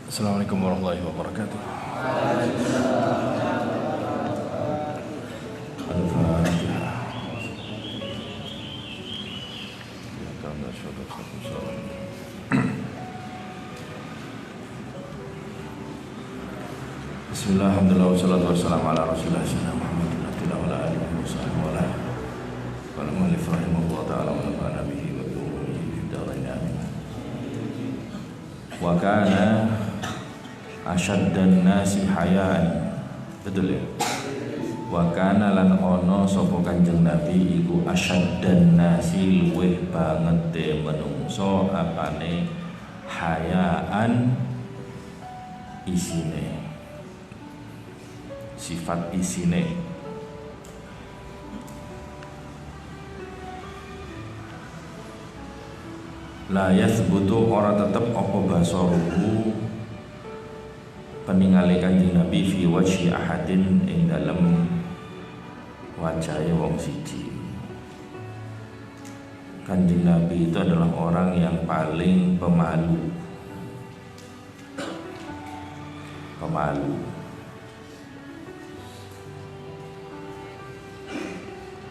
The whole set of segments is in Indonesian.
Assalamualaikum warahmatullahi wabarakatuh. Al-Fatihah. Bismillah, alhamdulillah, wassalatu wassalamu ala rasulillah sayyidina Muhammadin wa ala alihi wa sahbihi wa ala wal mu'allif rahimahullah ta'ala wa nafa'ana bihi wa bi'ulumihi fid dharain amin. Wa kana asyaddan nasi hayaan. Betul ya? Wa kana lan ono sapa Kanjeng Nabi iku asyaddan nasi luweh banget de menungso apane hayaan isine, sifat isine. La yathbutu ora tetep apa basaruhu peninggali Kanjeng Nabi fi wajhi ahadin ing dalem wajahe wong siji. Kanjeng Nabi itu adalah orang yang paling pemalu.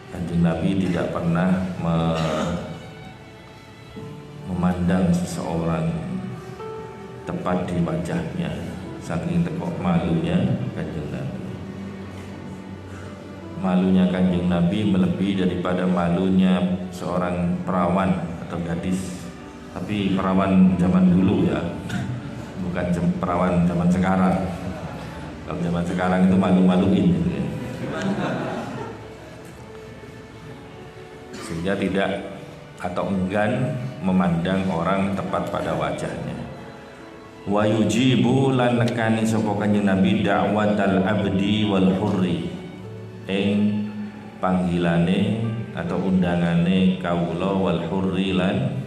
Kanjeng Nabi tidak pernah memandang seseorang tepat di wajahnya, saking tekok malunya Kanjeng Nabi. Malunya Kanjeng Nabi melebihi daripada malunya seorang perawan atau gadis. Tapi perawan zaman dulu ya, bukan perawan zaman sekarang. Kalau zaman sekarang itu malu-maluin gitu ya. Sehingga tidak atau enggan memandang orang tepat pada wajahnya. Wa yujibu lan nekani sapa Kanjeng Nabi da'watal abdi wal hurri ing panggilane atau undangane kawula wal hurri lan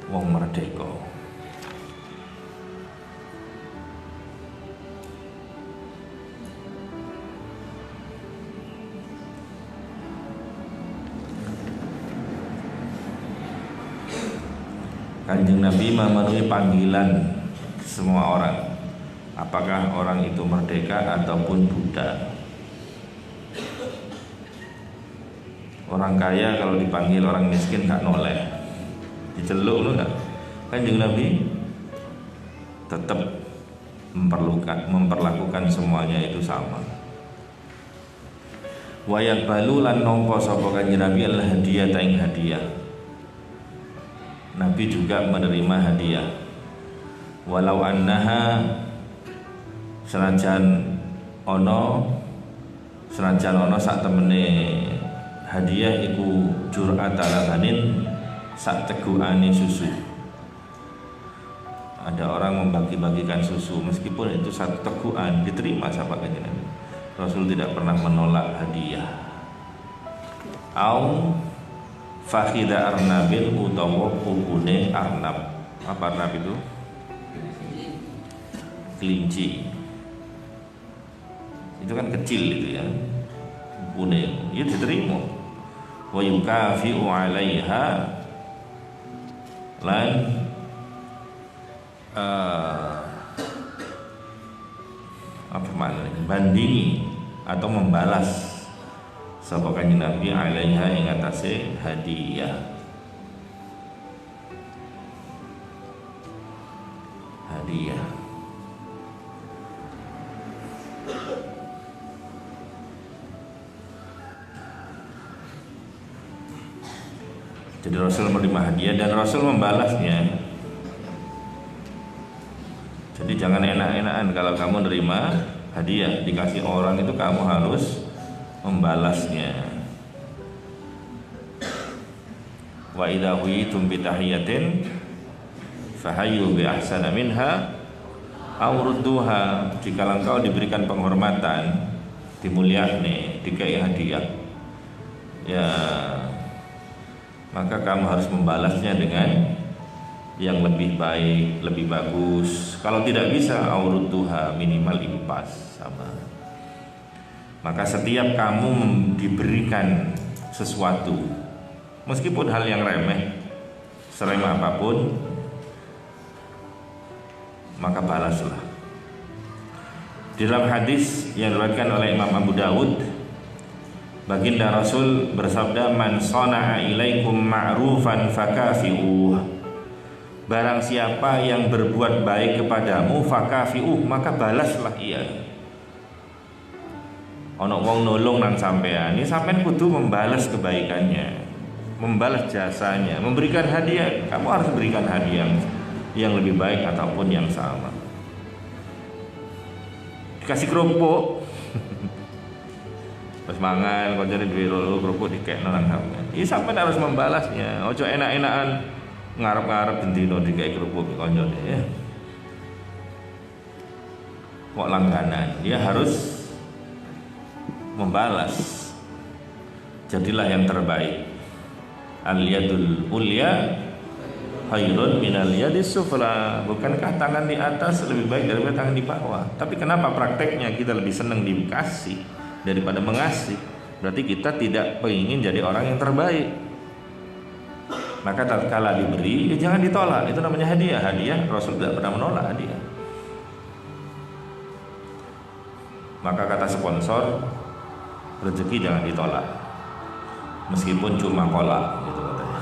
wong merdeka. Kanjeng Nabi memenuhi panggilan semua orang, apakah orang itu merdeka ataupun budak. Orang kaya kalau dipanggil orang miskin gak noleh, diceluk lu gak. Kanjeng Nabi tetap memperlakukan semuanya itu sama. Wayat balulan nompo sapa Kanjeng Nabi al hadiah taing hadiah. Nabi juga menerima hadiah. Walau annaha senajan ono sak temene hadiah iku jur'at alabanin sak teguhane susu. Ada orang membagi-bagikan susu, meskipun itu satu teguhan diterima sama Kanjeng Nabi. Rasul tidak pernah menolak hadiah. Au fakhida arnabin utawa pupune arnab. Apa arnab itu? Kelinci. Itu kan kecil itu ya. Pupune itu diterima. Wa yukafi'u 'alaiha lan apa maknanya? Bandingi atau membalas sapa Kanjeng Nabi alaiha ing atase hadiah. Jadi Rasul menerima hadiah dan Rasul membalasnya. Jadi jangan enak-enakan kalau kamu nerima hadiah dikasih orang itu, kamu harus membalasnya. Wa idza huyitum bi tahiyatin fahayyu bi ahsana minha aw rudduha. Jika engkau diberikan penghormatan, dimulyakne, dikai hadiah, ya maka kamu harus membalasnya dengan yang lebih baik, lebih bagus. Kalau tidak bisa, aw rudduha, minimal impas sama. Maka setiap kamu diberikan sesuatu, meskipun hal yang remeh, seremeh apapun, maka balaslah. Di dalam hadis yang diriwayatkan oleh Imam Abu Dawud, baginda Rasul bersabda, man sana'a ilaikum ma'rufan fakafi'uh. Barang siapa yang berbuat baik kepadamu, fakafi'uh, maka balaslah ia. Ono wong nolong nang sampean, ini sampean kudu membalas kebaikannya, membalas jasanya, memberikan hadiah. Kamu harus berikan hadiah yang lebih baik ataupun yang sama. Dikasih kerupuk pas mangan koncone duwe loro kerupuk dikekno nang sampean. Iki sampean harus membalasnya. Ojo enak-enakan ngarep-ngarep bendino dikek kerupuk koncone ya. Kok langganan, dia harus membalas. Jadilah yang terbaik. Al-yadul ulya khairun minal yadis sufla. Bukankah tangan di atas lebih baik daripada tangan di bawah? Tapi kenapa prakteknya kita lebih senang dikasih daripada mengasih? Berarti kita tidak ingin jadi orang yang terbaik. Maka tatkala diberi, ya jangan ditolak. Itu namanya hadiah. Hadiah Rasul tidak pernah menolak hadiah. Maka kata sponsor, rezeki jangan ditolak, meskipun cuma kolak gitu katanya,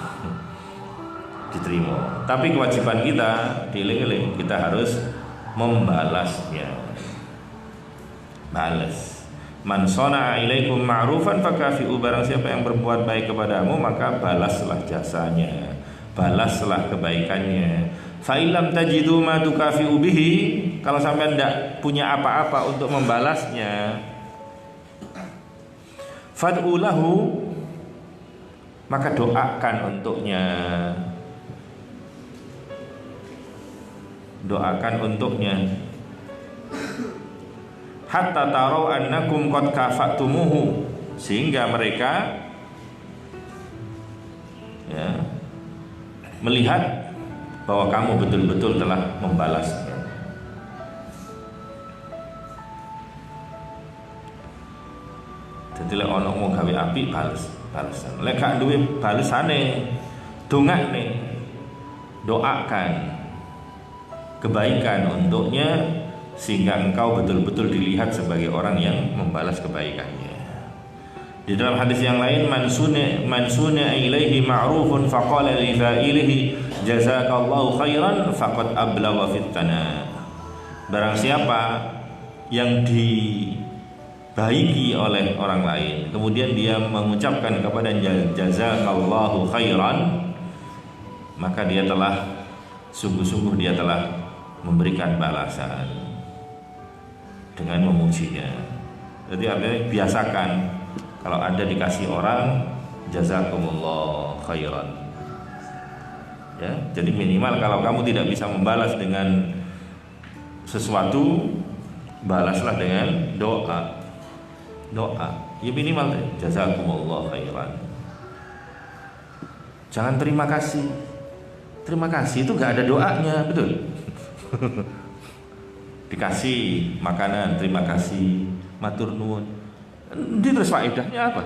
diterima. Tapi kewajiban kita dieling-eling, kita harus membalasnya. Balas. Man sana'a ilaikum ma'rufan fakafi'u. Barang siapa yang berbuat baik kepadamu, maka balaslah jasanya, balaslah kebaikannya. Fa illam tajidu ma tukafi'u bihi. Kalau sampai tidak punya apa-apa untuk membalasnya, fad'u lahu, maka doakan untuknya. Doakan untuknya. Hatta tarau annakum qad kafatumuhu, sehingga mereka ya melihat bahwa kamu betul-betul telah membalasnya. Jadi lek ana wong gawe apik balesan. Lek gak duwe balesane, dongakne, doakan kebaikan untuknya, sehingga engkau betul-betul dilihat sebagai orang yang membalas kebaikannya. Di dalam hadis yang lain, man suna ilaihi ma'rufun faqala li fa'ilihi jazakallahu khairan faqad ablagha fit thana. Barang siapa yang dibaiki oleh orang lain, kemudian dia mengucapkan kepada jazakallahu khairan, maka dia telah sungguh-sungguh dia telah memberikan balasan dengan memujinya. Jadi artinya biasakan kalau ada dikasih orang, jazakumullah khairan. Ya, jadi minimal kalau kamu tidak bisa membalas dengan sesuatu, balaslah dengan doa. Doa, ya minimal jazakumullah khairan. Jangan terima kasih. Terima kasih itu gak ada doanya, betul? Dikasih makanan, terima kasih, matur nuwun. Ini terus faedahnya apa?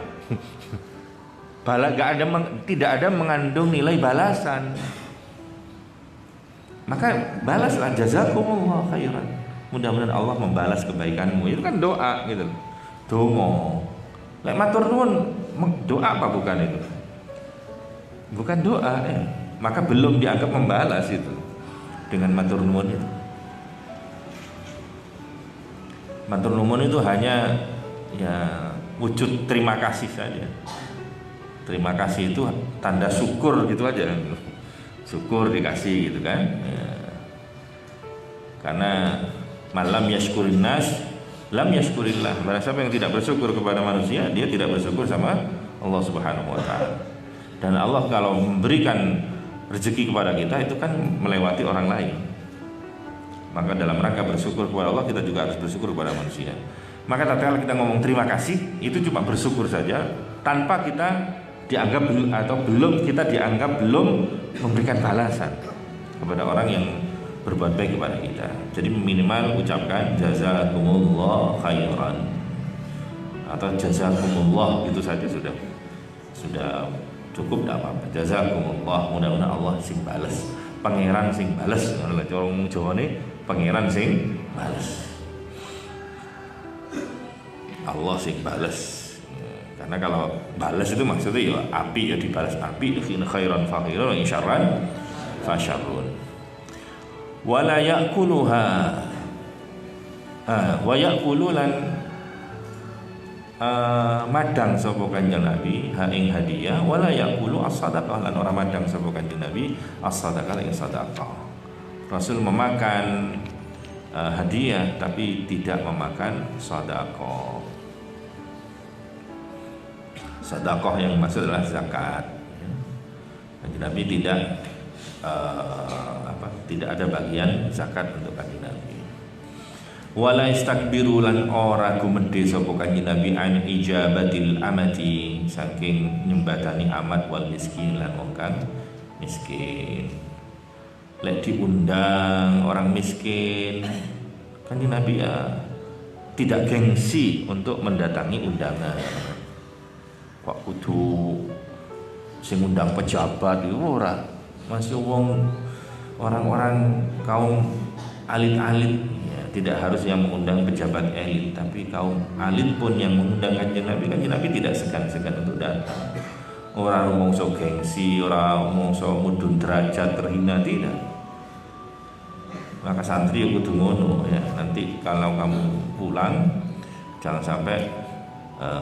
Tidak ada mengandung nilai balasan. Maka balaslah, jazakumullah khairan. Mudah-mudahan Allah membalas kebaikanmu. Itu kan doa gitu. Dongo. Lek matur nuwun, doa apa bukan itu? Bukan doa ya. Maka belum dianggap membalas itu dengan matur nuwun itu. Matur nuwun itu hanya ya wujud terima kasih saja. Terima kasih itu tanda syukur gitu aja. Syukur dikasih gitu kan ya. Karena malam yashkurin nas lam yashkurillah. Barang siapa yang tidak bersyukur kepada manusia, dia tidak bersyukur sama Allah Subhanahu wa taala. Dan Allah kalau memberikan rezeki kepada kita itu kan melewati orang lain. Maka dalam rangka bersyukur kepada Allah, kita juga harus bersyukur kepada manusia. Maka tatkala kita ngomong terima kasih, itu cuma bersyukur saja, tanpa kita dianggap kita dianggap belum memberikan balasan kepada orang yang berbuat baik kepada kita. Jadi minimal ucapkan jazakumullah khairan atau jazakumullah, itu saja sudah cukup, tidak apa-apa. Jazakumullah, mudah-mudahan Allah sing bales, pangeran sing bales. Kalau orang Jawa ini pangeran sing bales. Allah sing bales. Karena kalau balas itu maksudnya ya api ya dibalas api, in khairan fa khairun, in syarran fa syarrun. Wala ya'kuluha wa ya'kululan madang sapa Kanjeng Nabi ha ing hadiah, wala ya'kulu as-sadaqah lan ora madang sapa Kanjeng Nabi as-sadaqah ing sedekah. Rasul memakan hadiah tapi tidak memakan sedekah. Sedekah yang maksud adalah zakat. Kanjeng Nabi tidak ada bagian zakat untuk Kanjeng Nabi. Wala istakbiru lan ora gumedhe sapa Kanjeng Nabi an ijabatil amati, saking nyembadani amat wal miskin lan wong kang miskin. Lek diundang orang miskin, Kanjeng Nabi ya tidak gengsi untuk mendatangi undangan. Kok kudu sing undang pejabat itu ora, masih orang-orang kaum alit-alit ya, tidak harus yang mengundang pejabat elit, tapi kaum alit pun yang mengundang Kanjeng Nabi tidak segan-segan untuk datang. Orang rumangsa gengsi, orang rumangsa mudhun derajat terhina, tidak. Maka santri kudu ngono ya, nanti kalau kamu pulang jangan sampai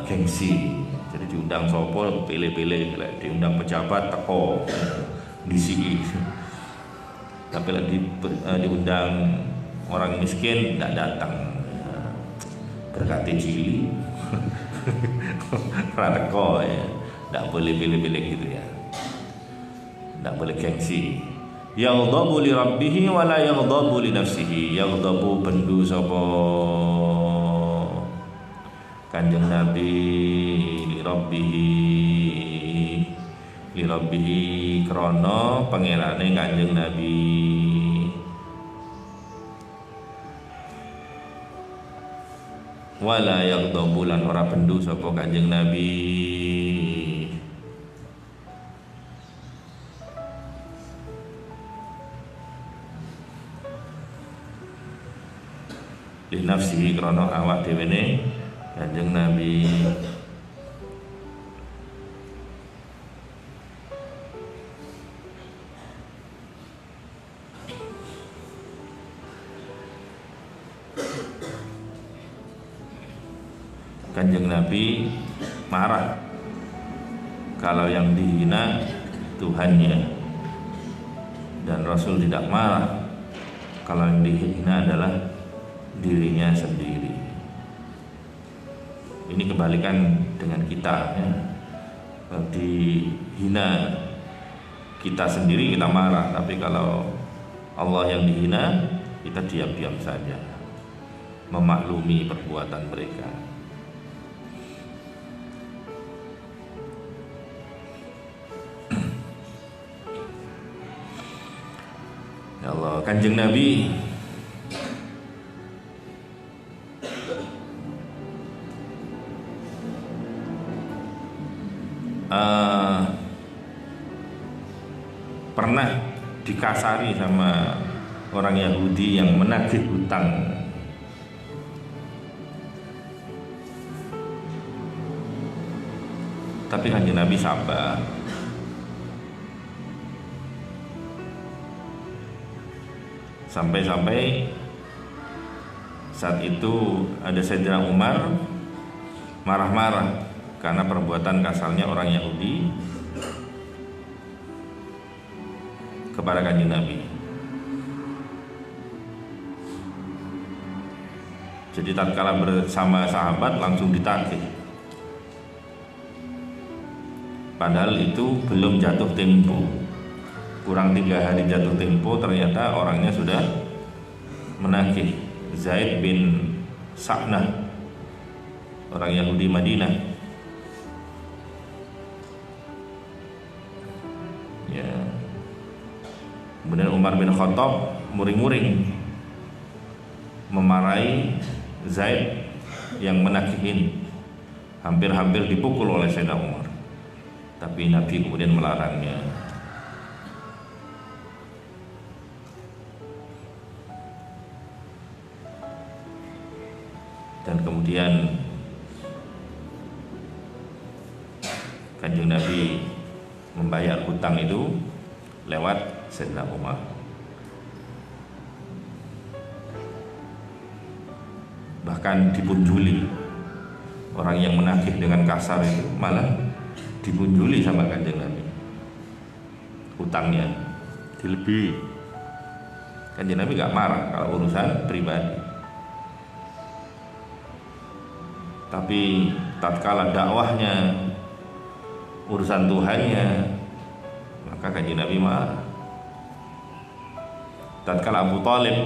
gengsi. Jadi diundang sopo pilih-pilih, diundang pejabat teko disi. Tapi lagi diundang orang miskin tidak datang, berkati cili, teko ya, tidak boleh pilih-pilih gitu ya, tidak boleh gengsi. Yaghdabu li rabbih wa la yaghdabu li nafsihi. Yaghdabu bendu sapa Kanjeng Nabi li rabbih krana pangerane Kanjeng Nabi. Wala yaghdabu lan ora bendu sapa Kanjeng Nabi li nafsihi krana awak dhewe ne Kanjeng Nabi. Kanjeng Nabi marah kalau yang dihina Tuhannya, dan Rasul tidak marah kalau yang dihina adalah dirinya sendiri. Ini kebalikan dengan kita ya. Kalau dihina kita sendiri kita marah, tapi kalau Allah yang dihina kita diam-diam saja, memaklumi perbuatan mereka. Ya Allah, Kanjeng Nabi pernah dikasari sama orang Yahudi yang menagih hutang. Tapi Kanjeng Nabi sabar. Sampai-sampai saat itu ada Sayyidina Umar marah-marah karena perbuatan kasalnya orang Yahudi kepada Kanjeng Nabi. Jadi tatkala bersama sahabat langsung ditagih. Padahal itu belum jatuh tempo. Kurang 3 hari jatuh tempo ternyata orangnya sudah menagih. Zaid bin Sa'nah, orang Yahudi Madinah. Ya. Kemudian Umar bin Khattab muring-muring memarahi Zaid yang menagih ini. Hampir-hampir dipukul oleh Sayyidina Umar. Tapi Nabi kemudian melarangnya. Dan kemudian Kanjeng Nabi membayar hutang itu lewat Sayyidina Umar. Bahkan dipunjuli, orang yang menagih dengan kasar itu malah dipunjuli sama Kanjeng Nabi, hutangnya dilebihi. Kanjeng Nabi gak marah kalau urusan pribadi, tapi tatkala dakwahnya urusan Tuhannya, maka Kanjeng Nabi marah. Tatkala Abu Thalib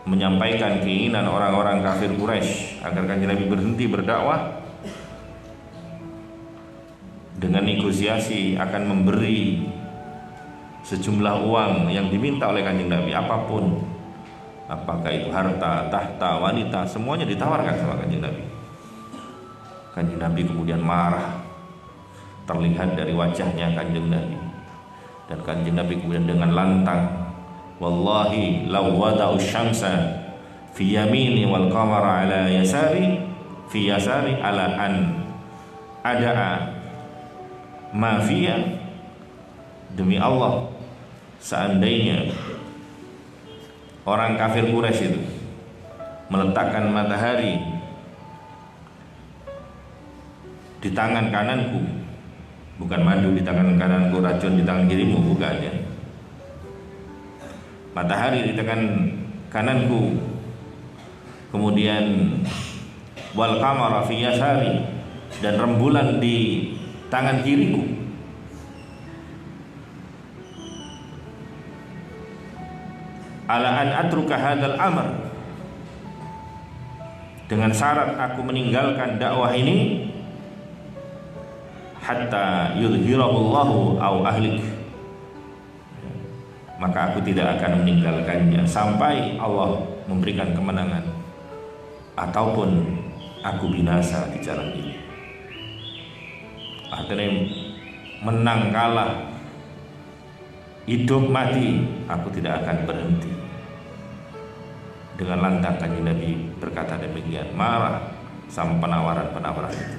menyampaikan keinginan orang-orang kafir Quraisy agar Kanjeng Nabi berhenti berdakwah dengan negosiasi akan memberi sejumlah uang yang diminta oleh Kanjeng Nabi, apapun, apakah itu harta, tahta, wanita, semuanya ditawarkan sama Kanjeng Nabi. Kanjeng Nabi kemudian marah, terlihat dari wajahnya Kanjeng Nabi. Dan Kanjeng Nabi kemudian dengan lantang, wallahi law wada'u syamsa fi yamini wal qamara ala yasari fi yasari ala an ada'a ma fiya. Demi Allah, seandainya orang kafir Quraisy itu meletakkan matahari di tangan kananku, bukan madu di tangan kananku, racun di tangan kirimu, bukan ya. Matahari di tangan kananku, kemudian wal qamara fi yasari, dan rembulan di tangan kiriku, ala an atruka hadzal amr, dengan syarat aku meninggalkan dakwah ini, hatta yudhhirahullahu au ahlik, maka aku tidak akan meninggalkannya sampai Allah memberikan kemenangan ataupun aku binasa di jalan ini. Artinya menang kalah, hidup mati, aku tidak akan berhenti. Dengan lantang Kanjeng Nabi berkata demikian, marah sama penawaran-penawaran itu.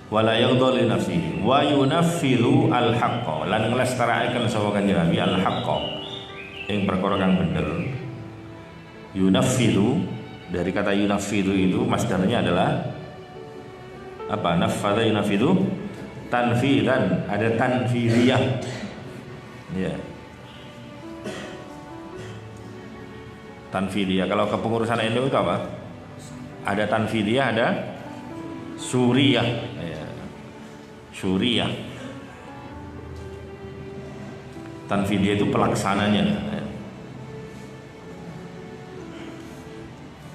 Wala yaghdha li nafsihi wa yunaffilu al-haqqa, lan nglestarekaken sapa Kanjeng Nabi al-haqqa ing perkara kang bener. Yunaffilu, dari kata yunaffilu itu masdarnya adalah apa? Nafadha yunaffidu tanfidan, ada tanfidiyah ya. Tanfidiyah kalau kepengurusan NU itu apa? Ada tanfidiyah, ada suriyah. Syuriah, tanfidiyah itu pelaksananya.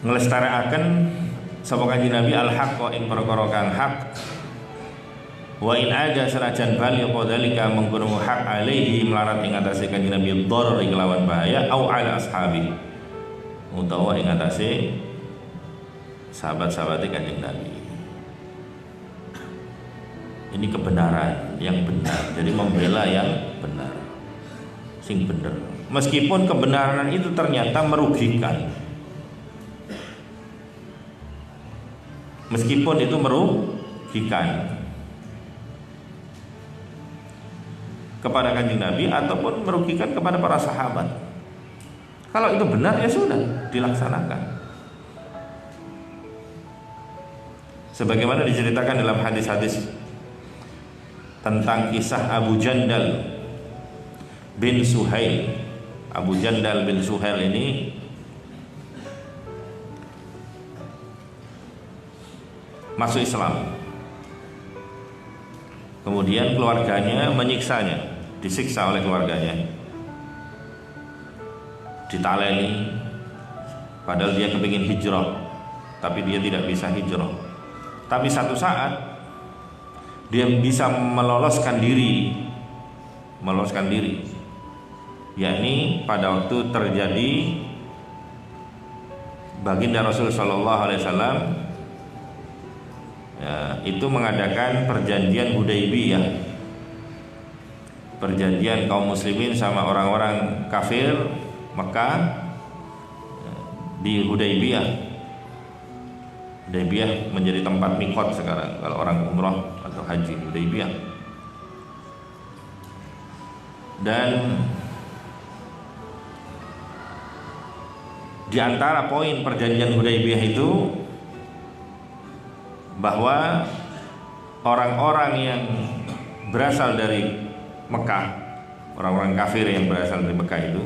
Ngelestarekaken sapa Kanjeng Nabi al-haqqa ing perkara kang hak, wa in ada serajan bali qadzalika mengkono hak alaihi melarat ing atase Kanjeng Nabi dharar ing lawan bahaya, au ala ashabi, utawa ing atase sahabat-sahabate Kanjeng Nabi. Ini kebenaran yang benar, jadi membela yang benar, sing bener, meskipun kebenaran itu ternyata merugikan, meskipun itu merugikan kepada Kanjeng Nabi ataupun merugikan kepada para sahabat. Kalau itu benar ya sudah dilaksanakan. Sebagaimana diceritakan dalam hadis-hadis tentang kisah Abu Jandal bin Suhail. Abu Jandal bin Suhail ini masuk Islam, kemudian keluarganya menyiksanya, disiksa oleh keluarganya, ditaleni, padahal dia kepingin hijrah, tapi dia tidak bisa hijrah. Tapi satu saat dia bisa meloloskan diri, yakni pada waktu terjadi baginda Rasul Shallallahu Alaihi Wasallam itu mengadakan perjanjian Hudaybiyah. perjanjian kaum muslimin sama orang-orang kafir Mekah di Hudaybiyah. Hudaybiyah menjadi tempat mikot sekarang kalau orang umrah atau haji, Hudaybiyah. Dan di antara poin perjanjian Hudaybiyah itu bahwa orang-orang yang berasal dari Mekah, orang-orang kafir yang berasal dari Mekah itu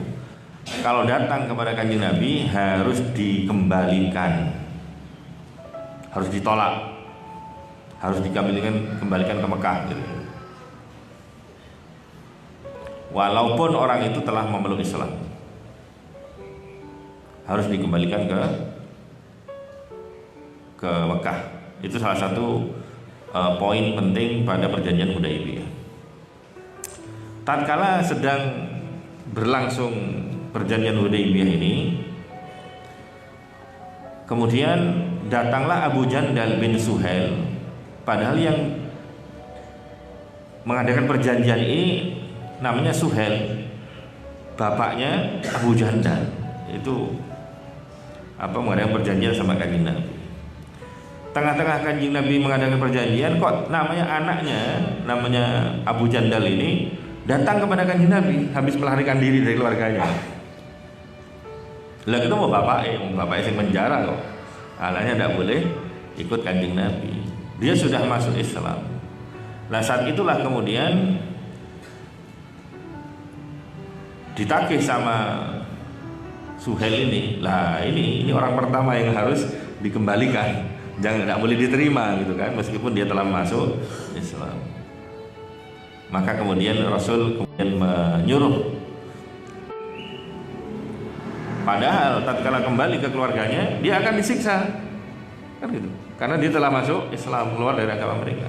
kalau datang kepada Kanjeng Nabi harus dikembalikan, harus ditolak, harus dikembalikan ke Mekah gitu. Walaupun orang itu telah memeluk Islam, harus dikembalikan ke Mekah. Itu salah satu poin penting pada perjanjian Hudaybiyah. Tatkala sedang berlangsung perjanjian Hudaybiyah ini, kemudian datanglah Abu Jandal bin Suhail. Padahal yang mengadakan perjanjian ini namanya Suhail, bapaknya Abu Jandal. Itu mengadakan perjanjian sama Kanjeng Nabi. Tengah-tengah Kanjeng Nabi mengadakan perjanjian, kok namanya anaknya, namanya Abu Jandal ini datang kepada Kanjeng Nabi habis melarikan diri dari keluarganya. Lah ketemu bapaknya yang penjara kok. Anaknya tidak boleh ikut Kanjeng Nabi. Dia sudah masuk Islam. Nah saat itulah kemudian ditagih sama Suhail ini. Lah ini orang pertama yang harus dikembalikan. Jangan, tidak boleh diterima gitu kan, meskipun dia telah masuk Islam. Maka kemudian Rasul menyuruh, padahal tatkala kembali ke keluarganya dia akan disiksa kan gitu, karena dia telah masuk Islam, keluar dari agama mereka.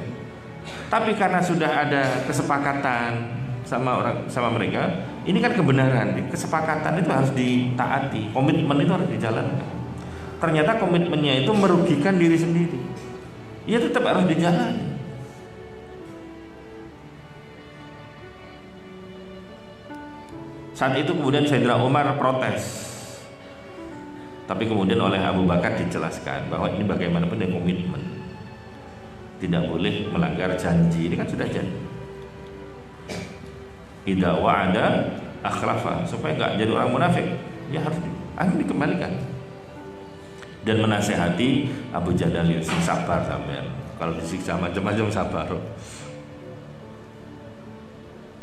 Tapi karena sudah ada kesepakatan sama mereka, ini kan kebenaran, kesepakatan itu harus ditaati, komitmen itu harus dijalankan. Ternyata komitmennya itu merugikan diri sendiri, ia tetap harus dijalani. Saat itu kemudian Sayyidina Umar protes, tapi kemudian oleh Abu Bakar dijelaskan bahwa ini bagaimanapun dia komitmen, tidak boleh melanggar janji. Ini kan sudah janji. Idza wa'ada akhlafa, supaya nggak jadi orang munafik, ya harus dikembalikan. Dan menasehati Abu Jandal, sabar sampean, kalau disiksa macam-macam sabar.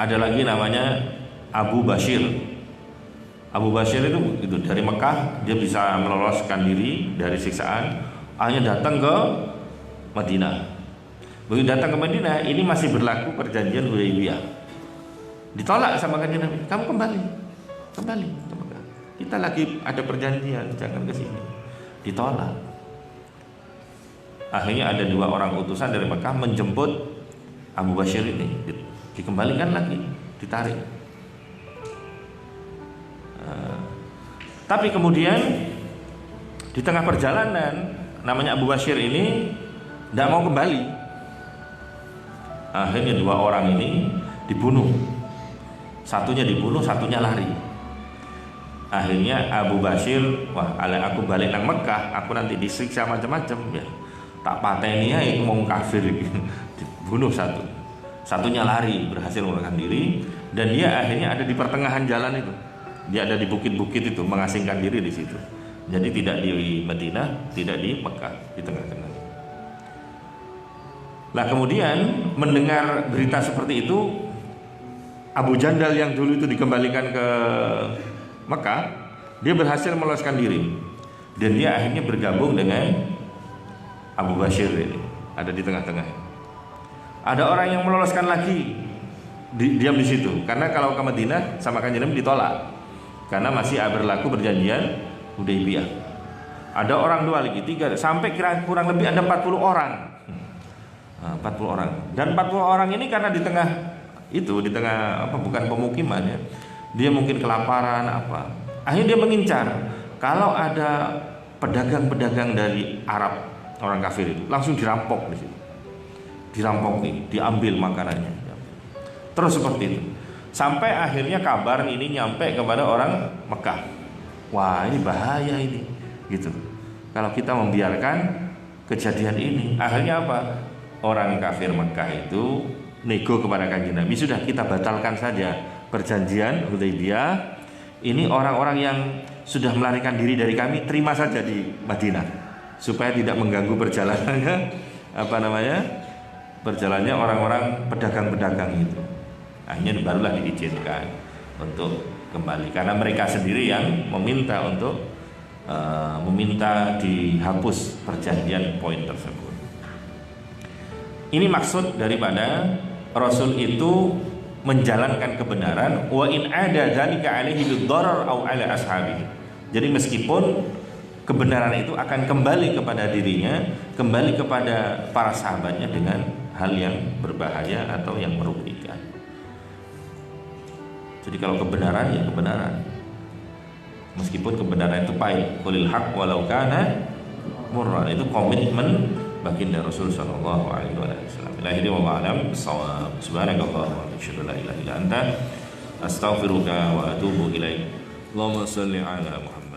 Ada lagi namanya Abu Bashir. Abu Bashir itu dari Mekah, dia bisa meloloskan diri dari siksaan, akhirnya datang ke Madinah. Begitu datang ke Madinah, ini masih berlaku perjanjian Hudaybiyah. Ditolak sama Kanjeng Nabi, kamu kembali ke Mekah. Kita lagi ada perjanjian, jangan ke sini. Ditolak. Akhirnya ada 2 orang utusan dari Mekah menjemput Abu Bashir ini, dikembalikan lagi, ditarik. Tapi kemudian di tengah perjalanan, namanya Abu Bashir ini tidak mau kembali. Akhirnya 2 orang ini dibunuh. Satunya dibunuh, satunya lari. Akhirnya Abu Bashir, wah, aku balik nang Mekah, aku nanti disiksa macam-macam ya. Tak pateni ya, itu mau kafir dibunuh satu. Satunya lari, berhasil melarikan diri, dan dia akhirnya ada di pertengahan jalan itu. Dia ada di bukit-bukit itu, mengasingkan diri di situ. Jadi tidak di Madinah, tidak di Mekah, di tengah-tengah. Nah kemudian mendengar berita seperti itu, Abu Jandal yang dulu itu dikembalikan ke Mekah, dia berhasil meloloskan diri, dan dia akhirnya bergabung dengan Abu Bashir ini, ada di tengah-tengah. Ada orang yang meloloskan lagi, diam di situ, karena kalau ke Madinah sama Kanjeng Nabi ditolak, karena masih berlaku perjanjian Hudaybiyah. Ada orang 2 lagi, 3, sampai kurang lebih ada 40 orang. 40 orang. Dan 40 orang ini karena di tengah bukan pemukiman ya. Dia mungkin kelaparan apa. Akhirnya dia mengincar. Kalau ada pedagang-pedagang dari Arab, orang kafir itu, langsung dirampok di situ. Dirampok nih, diambil makanannya. Terus seperti itu. Sampai akhirnya kabar ini nyampe kepada orang Mekah. Wah, ini bahaya ini, gitu. Kalau kita membiarkan kejadian ini, akhirnya apa? Orang kafir Mekah itu nego kepada Kanjeng Nabi, sudah kita batalkan saja perjanjian Hudaybiyah. Ini orang-orang yang sudah melarikan diri dari kami, terima saja di Madinah supaya tidak mengganggu perjalanannya perjalanannya orang-orang pedagang-pedagang itu. Akhirnya barulah diizinkan untuk kembali, karena mereka sendiri yang meminta untuk meminta dihapus perjanjian poin tersebut. Ini maksud daripada Rasul itu menjalankan kebenaran, wa in ada dzalika alaihi bidharar au ala ashabihi. Jadi meskipun kebenaran itu akan kembali kepada dirinya, kembali kepada para sahabatnya dengan hal yang berbahaya atau yang merugikan. Jadi kalau kebenaran ya kebenaran, meskipun kebenaran itu pahit, qulil haq walau kana murran, itu komitmen baginda Rasul sallallahu alaihi wasallam. Ilahi wallahu alam bissawab. Subhanakallahumma wa bihamdika la ilaha illa anta astaghfiruka wa atubu ilaik. Allahumma shalli ala Muhammad.